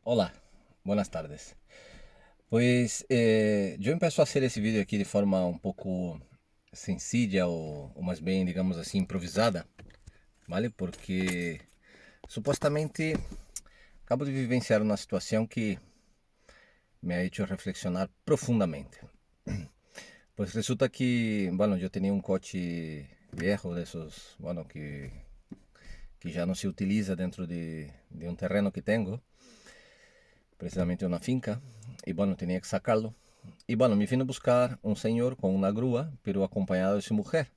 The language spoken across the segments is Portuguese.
Hola, buenas tardes. Pues yo empiezo a hacer ese vídeo aquí de forma un poco sencilla o más bien, digamos así, improvisada, ¿vale? Porque supuestamente acabo de vivenciar una situación que me ha hecho reflexionar profundamente. Pues resulta que, bueno, yo tenía un coche viejo de esos, bueno, que ya no se utiliza dentro de un terreno que tengo, precisamente una finca, y bueno, tenía que sacarlo. Y bueno, me vino a buscar un señor con una grúa, pero acompañado de su mujer.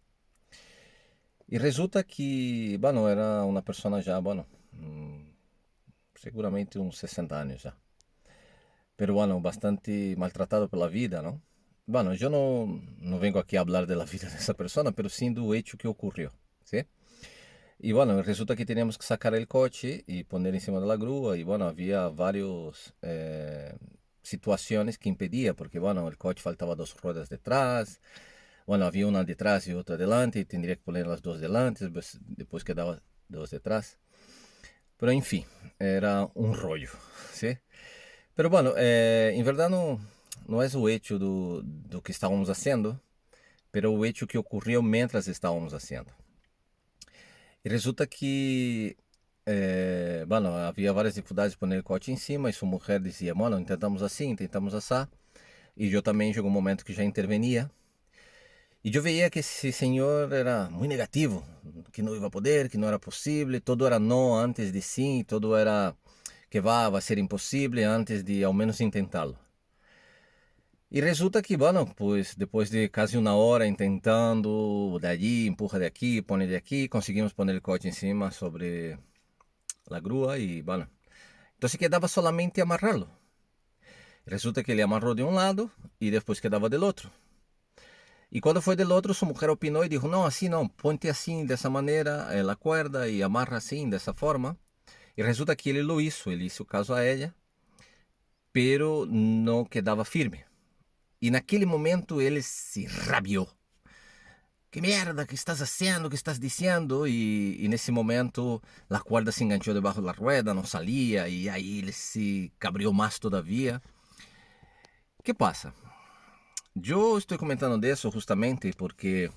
Y resulta que, bueno, era una persona ya, bueno, seguramente uns 60 anos já. Pero bueno, bastante maltratado pela vida, ¿no? Bueno, yo no vengo aquí a hablar de la vida de esa persona, pero sí do hecho que ocurrió, ¿sí? Y bueno, resulta que teníamos que sacar el coche y poner encima de la grúa y bueno, había varios situaciones que impedía, porque bueno, el coche faltaba dos ruedas detrás, bueno, había una detrás y otra delante y tendría que poner las dos delante, después quedaba dos detrás. Pero enfim, era um rollo, ¿sí? Pero bueno, em verdade não é o hecho do que estávamos fazendo, pero o hecho que ocorreu mientras estávamos fazendo. E resulta que, bueno, havia várias dificuldades de pôr o coche em cima e sua mulher dizia, mano, tentamos assim, tentamos assar. E eu também chegou um momento que já intervenia. E eu veia que esse senhor era muito negativo, que não ia poder, que não era possível, todo era não antes de sim, todo era que vai ser impossível antes de ao menos tentá-lo. E resulta que, bueno, pues depois de quase uma hora tentando, dali, empurra de aqui, põe de aqui, conseguimos pôr o coche em cima sobre a grúa e, bueno, então quedava solamente amarrá-lo. Resulta que ele amarrou de um lado e depois quedava do outro. E quando foi do outro, sua mulher opinou e disse: não, assim não, ponte assim, dessa maneira, a corda e amarra assim, dessa forma. E resulta que ele lo hizo, ele hizo caso a ela, pero não quedava firme. E naquele momento ele se rabiou. Que merda, que estás haciendo, que estás diciendo? Y en ese momento la cuerda se enganchó debajo de la rueda, no salía y ahí él se cabreó más todavía. ¿Qué pasa? Yo estoy comentando de eso justamente porque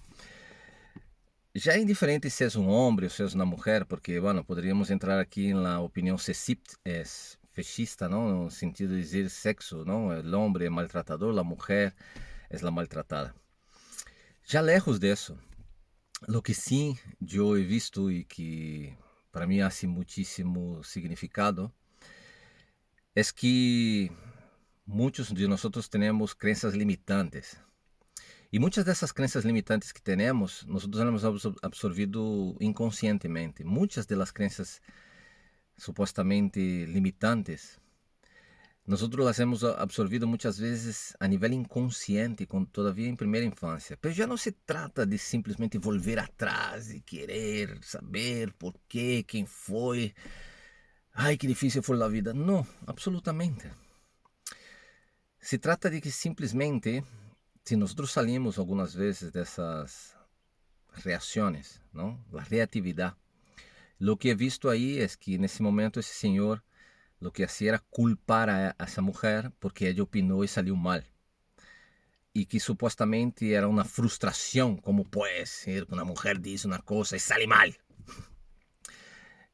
ya es indiferente si es un hombre o si es una mujer, porque bueno, podríamos entrar aquí en la opinión sexista, es fechista, ¿no? En el sentido de decir sexo, ¿no? El hombre es maltratador, la mujer es la maltratada. Ya lejos de eso, lo que sim eu he visto e que para mim hace muchísimo significado es que muitos de nós temos crenças limitantes. E muitas dessas crenças limitantes que temos, nós hemos absorvido inconscientemente. Muitas das crenças supostamente limitantes, nós las hemos absorvido muitas vezes a nível inconsciente, todavía em primeira infância. Mas já não se trata de simplesmente volver atrás e querer saber por quê, quem foi. Ai, que difícil foi a vida. Não, absolutamente. Se trata de que simplesmente, se nós salimos algumas vezes dessas reações, não? A reatividade. Lo que he visto aí é que nesse momento esse senhor lo que hacía era culpar a essa mulher porque ela opinou e saiu mal. E que supostamente era uma frustração, como pode ser que uma mulher diz uma coisa e sai mal.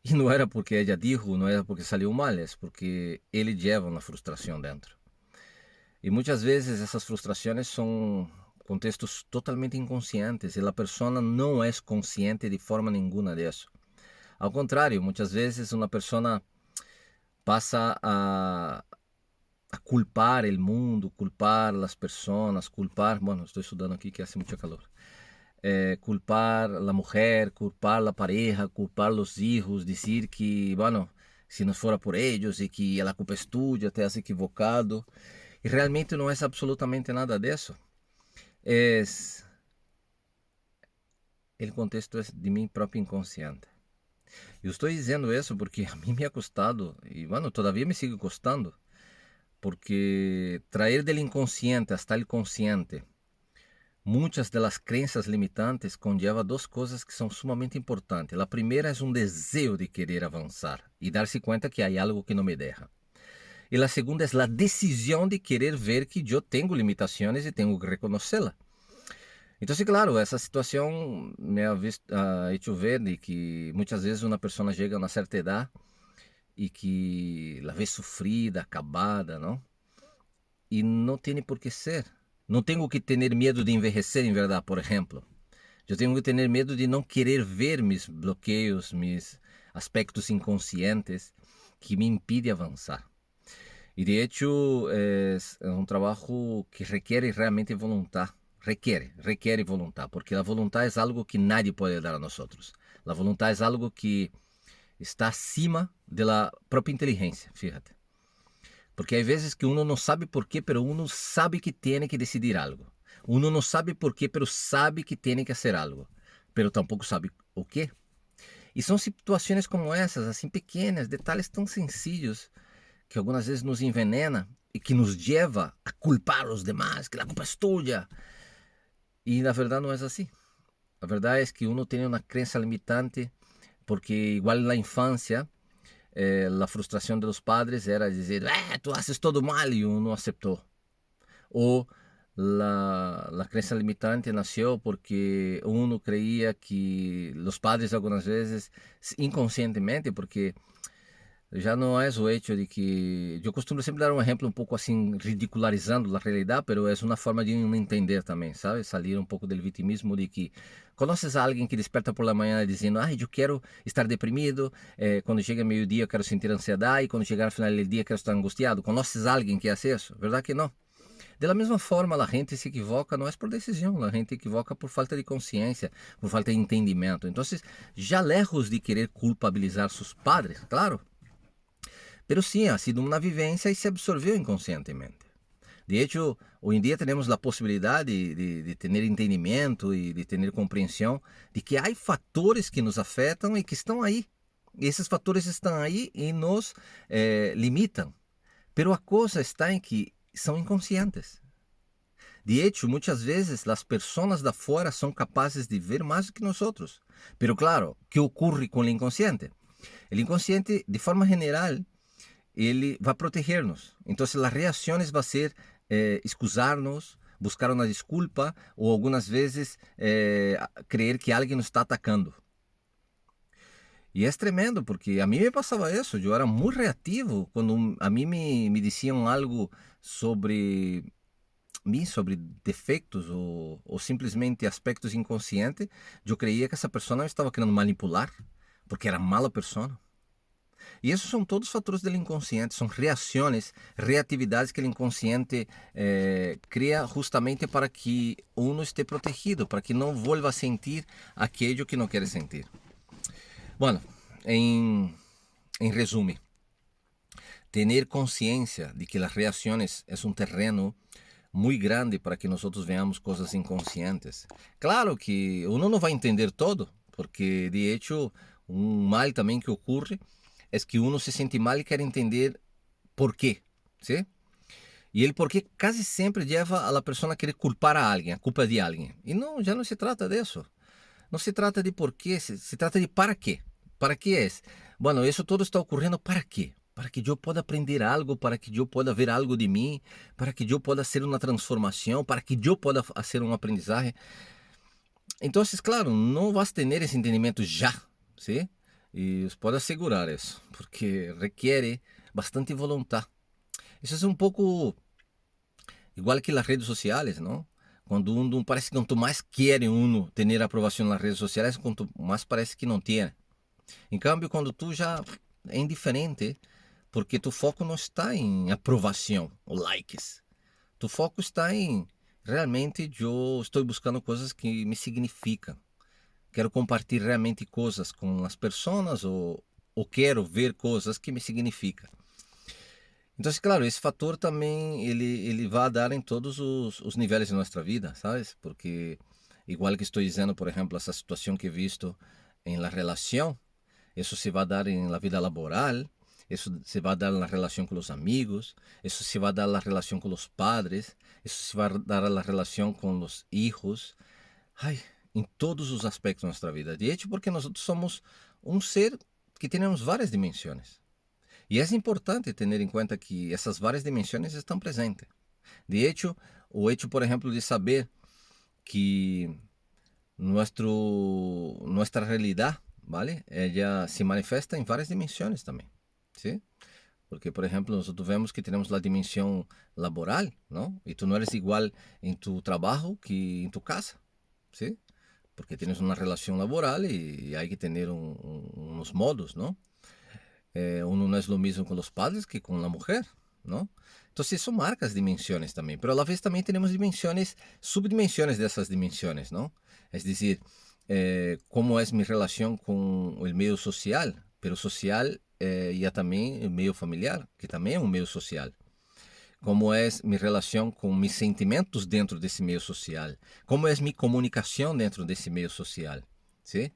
E não era porque ela disse, não era porque saiu mal, é porque ele leva uma frustração dentro. E muitas vezes essas frustrações são contextos totalmente inconscientes e a pessoa não é consciente de forma nenhuma disso. Ao contrário, muitas vezes uma pessoa passa a culpar o mundo, culpar as pessoas, culpar, bueno, estou estudando aqui que hace muito calor, culpar a mulher, culpar a pareja, culpar os filhos, dizer que, bueno, se não fora por eles e que a culpa é tuya, te has equivocado. E realmente não é absolutamente nada disso. É o contexto é de mim próprio inconsciente. Eu estou dizendo isso porque a mim me ha custado e, bueno, todavía me sigue custando. Porque traer del inconsciente hasta el consciente muitas das crenças limitantes conlleva duas coisas que são sumamente importantes. A primeira é um desejo de querer avançar e dar-se conta que há algo que não me deixa. Y la segunda es la decisión de querer ver que yo tengo limitaciones y tengo que reconocerla. Entonces, claro, essa situação me ha hecho ver de que muitas vezes uma pessoa chega a uma certa idade e que la vê sofrida, acabada, não? E não tem por que ser. Não tenho que ter medo de envelhecer, em verdade, por exemplo. Eu tenho que ter medo de não querer ver mis bloqueios, mis aspectos inconscientes que me impedem avançar. E de hecho é um trabalho que requer realmente voluntad. Requiere voluntad, porque a voluntad é algo que nadie pode dar a nós. A voluntad é algo que está acima da própria inteligência, fíjate. Porque há vezes que uno não sabe por quê, pero uno sabe que tem que decidir algo. Uno não sabe por quê, pero sabe que tem que fazer algo, pero tampouco sabe o quê. E são situações como essas, assim pequenas, detalhes tão sencillos, que algumas vezes nos envenena e que nos leva a culpar os demais, que a culpa é tua. E na verdade não é assim. A verdade é que uno tem uma crença limitante, porque igual na infância, a frustração dos padres era dizer, tu haces todo mal, e uno aceitou. Ou a crença limitante nasceu porque uno creía que os padres algumas vezes, inconscientemente, porque já não é o hecho de que... Eu costumo sempre dar um exemplo um pouco assim, ridicularizando a realidade, mas é uma forma de não entender também, sabe? Sair um pouco do vitimismo de que... Conheces a alguém que desperta por la manhã dizendo, eu quero estar deprimido, quando chega meio-dia eu quero sentir ansiedade, e quando chegar ao final do dia eu quero estar angustiado. Conheces alguém que faz isso? Verdade que não. Da mesma forma, a gente se equivoca, não é por decisão, a gente equivoca por falta de consciência, por falta de entendimento. Então, já lejos de querer culpabilizar seus padres, claro, pero sim, ha sido uma vivência e se absorveu inconscientemente. De hecho, hoje em dia temos a possibilidade de ter entendimento e de ter compreensão de que há fatores que nos afetam e que estão aí. E esses fatores estão aí e nos limitam. Pero a coisa está em que são inconscientes. De hecho, muitas vezes as pessoas da fora são capazes de ver mais do que nós outros. Pero claro, o que ocorre com o inconsciente? O inconsciente, de forma geral, ele vai proteger-nos. Então, as reações vão ser excusar-nos, buscar uma desculpa ou algumas vezes crer que alguém nos está atacando. E é tremendo, porque a mim me passava isso. Eu era muito reativo quando a mim me diziam algo sobre mim, sobre defeitos ou simplesmente aspectos inconscientes. Eu creía que essa pessoa me estava querendo manipular, porque era mala pessoa. E esses são todos fatores do inconsciente, são reações, reatividades que o inconsciente cria justamente para que uno esteja protegido, para que não volva a sentir aquilo que não quer sentir. Bueno, em resumo, ter consciência de que as reações é um terreno muito grande para que nós veamos coisas inconscientes. Claro que uno não vai entender todo, porque de hecho mal também que ocorre é que uno se sente mal e quer entender por quê, ¿sí? E ele por quê quase sempre leva a pessoa a querer culpar a alguém, a culpa de alguém. E não, já não se trata disso. Não se trata de por quê, se trata de para quê. Para que é? Bueno, isso tudo está ocorrendo para quê? Para que eu possa aprender algo, para que eu possa ver algo de mim, para que eu possa ser uma transformação, para que eu possa fazer um aprendizagem. Então, claro, não vas ter esse entendimento já, ¿sí? E os pode assegurar isso, porque requer bastante vontade. Isso é um pouco igual que as redes sociais, não? Quando parece que quanto mais quer uno ter aprovação nas redes sociais, quanto mais parece que não tem. Em cambio, quando tu já é indiferente, porque tu foco não está em aprovação ou likes. Tu foco está em realmente eu estou buscando coisas que me significam. Quero compartilhar realmente coisas com as pessoas ou quero ver coisas que me significam. Então, claro, esse fator também ele vai dar em todos os níveis de nossa vida, sabes? Porque, igual que estou dizendo, por exemplo, essa situação que he visto em la relação, isso se vai dar em la vida laboral, isso se vai dar na relação com os amigos, isso se vai dar na relação com os padres, isso se vai dar na relação com os filhos. Ai, em todos os aspectos da nossa vida. De hecho, porque nós somos um ser que temos várias dimensões. E é importante ter em conta que essas várias dimensões estão presentes. De hecho, o hecho, por exemplo, de saber que nuestra realidad, ¿vale? Ella se manifiesta en varias dimensiones también, ¿sí? Porque, por ejemplo, nosotros vemos que tenemos la dimensión laboral, ¿no? Y tú no eres igual en tu trabajo que en tu casa, ¿sí? Porque tienes una relación laboral y hay que tener unos modos, ¿no? Uno no es lo mismo con los padres que con la mujer, ¿no? Entonces eso marca as dimensões também, pero a la vez também temos dimensões, subdimensões dessas dimensões, ¿no? Es decir, como es mi relación con el medio social, pero social ya también el medio familiar, que también es un medio social. Como es mi relación con mis sentimentos dentro de ese medio social, como es mi comunicación dentro de ese medio social, ¿sí?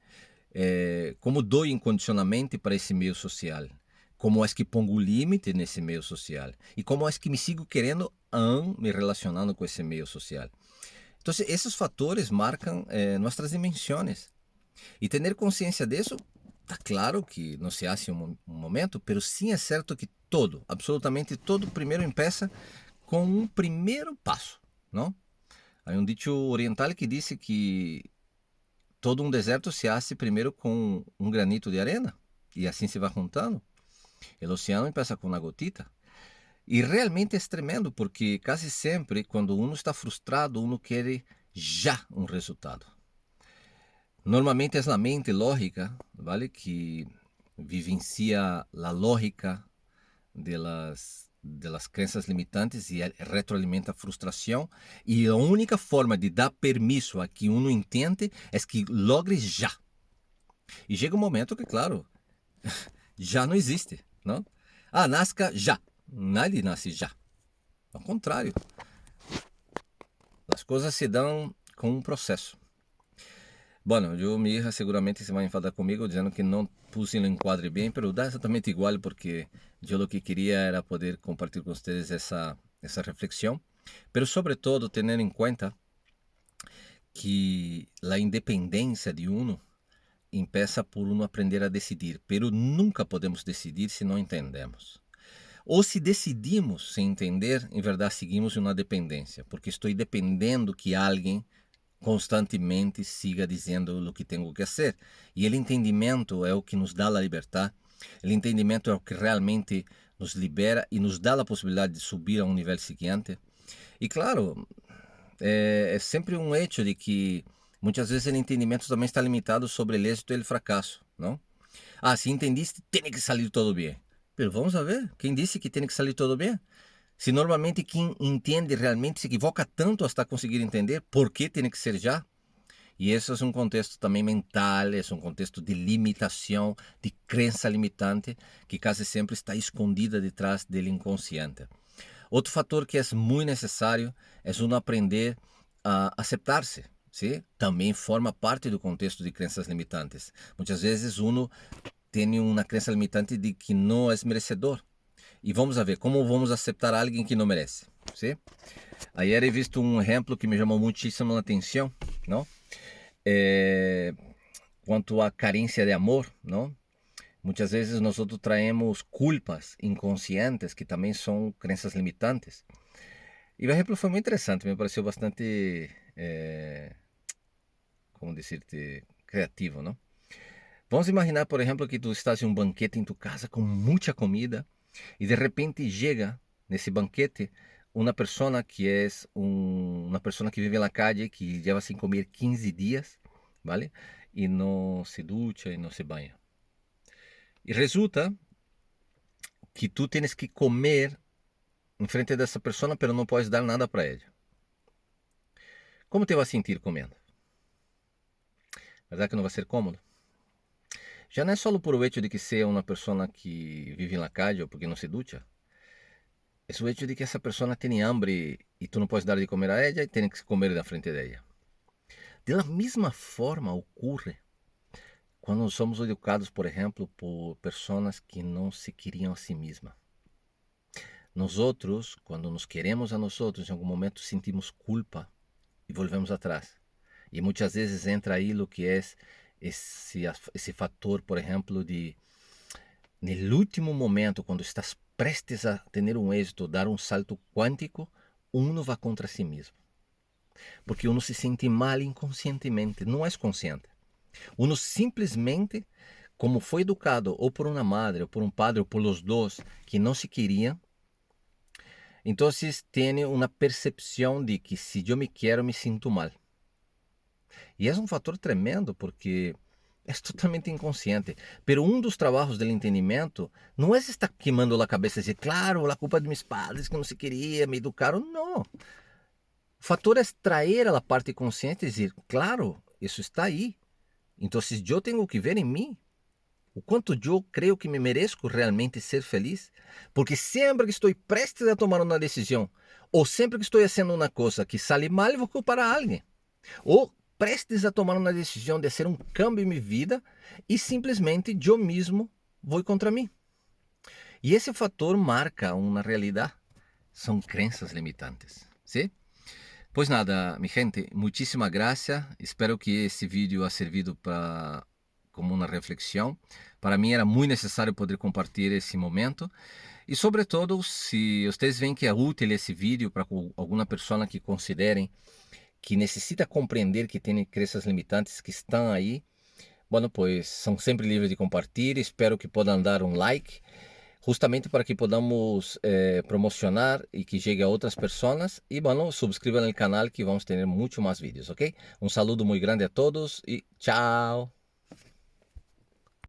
Como dou incondicionalmente para esse meio social, como é que pongo limite nesse meio social e como é que me sigo querendo me relacionando com esse meio social. Então, esses fatores marcam nossas dimensões e ter consciência disso. Está claro que não se hace um momento, mas sim é certo que todo, absolutamente todo, primeiro começa com um primeiro passo, não? Há um dicho oriental que diz que todo um deserto se hace primeiro com um granito de arena e assim se vai juntando. O oceano começa com uma gotita. E realmente é tremendo porque quase sempre quando uno está frustrado, uno quer já um resultado. Normalmente é a mente lógica, ¿vale? Que vivencia a lógica de las crenças limitantes e retroalimenta a frustração. E a única forma de dar permisso a que uno entende é que logre já. E chega um momento que, claro, já não existe, não? Ah, nasca já. Nadie nasce já. Ao contrário. As coisas se dão com um processo. Bueno, minha hija seguramente se vai enfadar comigo dizendo que não puse no enquadre bem, mas dá exatamente igual porque eu o que queria era poder compartilhar com vocês essa reflexão, mas sobretudo tendo em conta que a independência de uno empieza por uno aprender a decidir, pero nunca podemos decidir se não entendemos. Ou se decidimos sem entender, em verdade seguimos uma dependência, porque estou dependendo que alguém constantemente siga dizendo o que tenho que fazer. E o entendimento é o que nos dá a liberdade, o entendimento é o que realmente nos libera e nos dá a possibilidade de subir a um nível seguinte. E claro, é sempre um hecho de que muitas vezes o entendimento também está limitado sobre o êxito e o fracasso, não? Ah, se entendiste, tem que sair tudo bem. Mas vamos a ver, quem disse que tem que sair tudo bem? Se normalmente quem entende realmente se equivoca tanto hasta conseguir entender por que tem que ser já. E esse é um contexto também mental, é um contexto de limitação, de crença limitante, que quase sempre está escondida detrás do inconsciente. Outro fator que é muito necessário é uno aprender a aceitar-se. ¿Sí? Também forma parte do contexto de crenças limitantes. Muitas vezes uno tem uma crença limitante de que não é merecedor. E vamos a ver como vamos aceitar alguém que não merece. ¿Sí? Ayer he visto um exemplo que me chamou muitíssimo a atenção, não? Quanto à carência de amor, não? Muitas vezes nós traemos culpas inconscientes que também são crenças limitantes. E o exemplo foi muito interessante, me pareceu bastante, como dizer-te, criativo, não? Vamos imaginar, por exemplo, que tu estás em um banquete em tu casa com muita comida e de repente chega nesse banquete uma pessoa que é uma pessoa que vive na calle, que leva sem comer 15 dias, ¿vale? E não se ducha e não se banha. E resulta que tu tens que comer em frente dessa pessoa, mas não podes dar nada para ela. Como te vai sentir comendo? Verdade que não vai ser cômodo? Já não é só por o hecho de que seja uma pessoa que vive na calle ou porque não se ducha. É o hecho de que essa pessoa tem hambre e tu não podes dar de comer a ela e tem que comer na frente dela. De la mesma forma ocorre quando somos educados, por exemplo, por pessoas que não se queriam a si mesmas. Nós outros, quando nos queremos a nós outros, em algum momento sentimos culpa e volvemos atrás. E muitas vezes entra aí o que é esse fator, por exemplo, de no último momento, quando estás prestes a ter um êxito, dar um salto quântico, uno vai contra si mesmo. Porque uno se sente mal inconscientemente, não é consciente. Uno simplesmente, como foi educado ou por uma madre, ou por um padre, ou por os dois, que não se queriam, então tem uma percepção de que se eu me quero, me sinto mal. E é um fator tremendo porque é totalmente inconsciente. Pero um dos trabalhos do entendimento não é estar queimando a cabeça e dizer, claro, a culpa de meus padres que não se queria, me educaram. Não. O fator é trazer a parte consciente e dizer, claro, isso está aí. Então, eu tenho que ver em mim o quanto eu creio que me mereço realmente ser feliz. Porque sempre que estou prestes a tomar uma decisão, ou sempre que estou fazendo uma coisa que sale mal, eu vou culpar a alguém. Ou prestes a tomar uma decisão de fazer um cambio em minha vida e simplesmente eu mesmo vou contra mim. E esse fator marca uma realidade. São crenças limitantes. ¿Sí? Pois nada, mi gente, muchísimas gracias. Espero que esse vídeo ha servido para como uma reflexão. Para mim era muito necessário poder compartilhar esse momento. E sobretudo, se vocês veem que é útil esse vídeo para alguma pessoa que considerem que necessita compreender que tem crenças limitantes que estão aí, bueno, pues são sempre livres de compartilhar. Espero que possam dar um like, justamente para que podamos promocionar e que chegue a outras pessoas. E, bueno, subscrevam no canal que vamos ter muito mais vídeos, ok? Um saludo muito grande a todos e tchau!